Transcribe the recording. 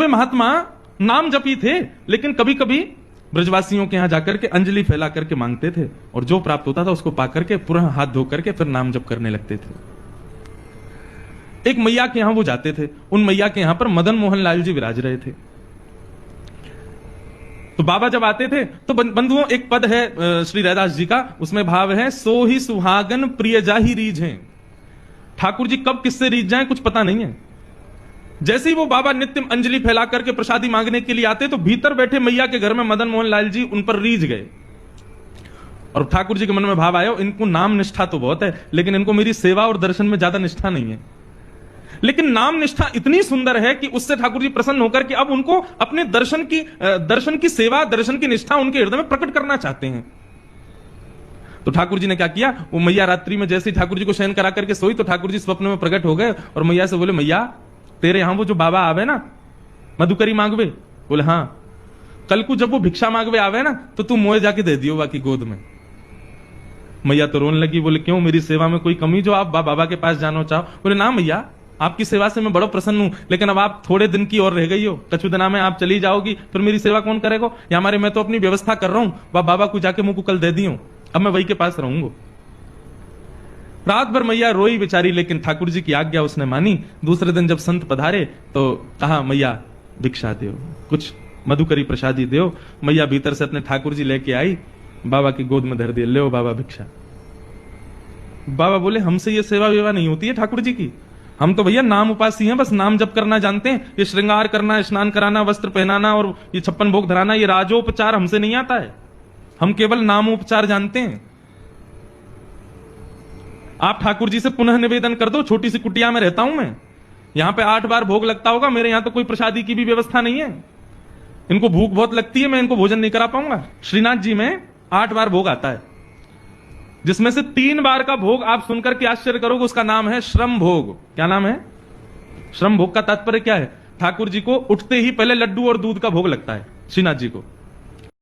वे महात्मा नाम जपी थे, लेकिन कभी कभी ब्रजवासियों के यहां जाकर के अंजलि फैला करके मांगते थे, और जो प्राप्त होता था उसको पाकर के पूरा हाथ धो करके फिर नाम जप करने लगते थे। एक मैया के यहां वो जाते थे, उन मैया के यहां पर मदन मोहन लाल जी विराज रहे थे। तो बाबा जब आते थे तो बंधुओं एक पद है श्री रैदास जी का, उसमें भाव है, सो ही सुहागन प्रिय जाहि रीझ हैं। ठाकुर जी कब किससे रीझ जाएं कुछ पता नहीं है। जैसे ही वो बाबा नित्य अंजलि फैला करके प्रसादी मांगने के लिए आते तो भीतर बैठे मैया के घर में मदन मोहन लाल जी उन पर रीझ गए, और ठाकुर जी के मन में भाव आया, इनको नाम निष्ठा तो बहुत है, लेकिन इनको मेरी सेवा और दर्शन में ज्यादा निष्ठा नहीं है। लेकिन नाम निष्ठा इतनी सुंदर है कि उससे ठाकुर जी प्रसन्न होकर के अब उनको अपने दर्शन की सेवा, दर्शन की निष्ठा उनके हृदय में प्रकट करना चाहते हैं। तो ठाकुर जी ने क्या किया, वो मैया रात्रि में जैसे ही ठाकुर जी को शयन करा करके सोई तो ठाकुर जी स्वप्न में प्रकट हो गए और मैया से बोले, मैया तेरे यहां वो जो बाबा आवे ना मधुकरी मांगवे, बोले हाँ, कल को जब वो भिक्षा मांगवे आवे ना तो तू मोए जाके दे दियो बाकी गोद में। मैया तो रोने लगी, बोले क्यों, मेरी सेवा में कोई कमी जो आप बाबा के पास जाना चाहो? बोले ना मैया, आपकी सेवा से मैं बड़ा प्रसन्न हूं, लेकिन अब आप थोड़े दिन की और रह गई हो, कछु दिना में आप चली जाओगी, फिर मेरी सेवा कौन करेगा? या हमारे मैं तो अपनी व्यवस्था कर रहा हूं, वह बाबा को जाके मुंह को कल दे दी हूं, अब मैं वही के पास रहूंगा। रात भर मैया रोई बेचारी, लेकिन ठाकुर जी की आज्ञा उसने मानी। दूसरे दिन जब संत पधारे तो कहा, मैया भिक्षा दो, कुछ मधुकरी प्रसादी दो। मैया भीतर से अपने ठाकुर जी लेके आई, बाबा की गोद में धर दिए, ले बाबा भिक्षा। बाबा बोले, हमसे ये सेवा वेवा नहीं होती है ठाकुर जी की, हम तो भैया नाम उपासी हैं, बस नाम जप करना जानते हैं। ये श्रृंगार करना, स्नान कराना, वस्त्र पहनाना और ये 56 भोग धराना, ये राजोपचार हमसे नहीं आता है, हम केवल नामोपचार जानते हैं। आप ठाकुर जी से पुनः निवेदन कर दो, छोटी सी कुटिया में रहता हूं मैं, यहां पे 8 बार भोग लगता होगा, मेरे यहां तो कोई प्रसादी की भी व्यवस्था नहीं है, इनको भूख बहुत लगती है, मैं इनको भोजन नहीं करा पाऊंगा। श्रीनाथ जी में 8 बार भोग आता है, जिसमें से 3 बार का भोग आप सुनकर के आश्चर्य करोगे, उसका नाम है श्रम भोग। क्या नाम है? श्रम भोग का तात्पर्य क्या है? ठाकुर जी को उठते ही पहले लड्डू और दूध का भोग लगता है श्रीनाथ जी को,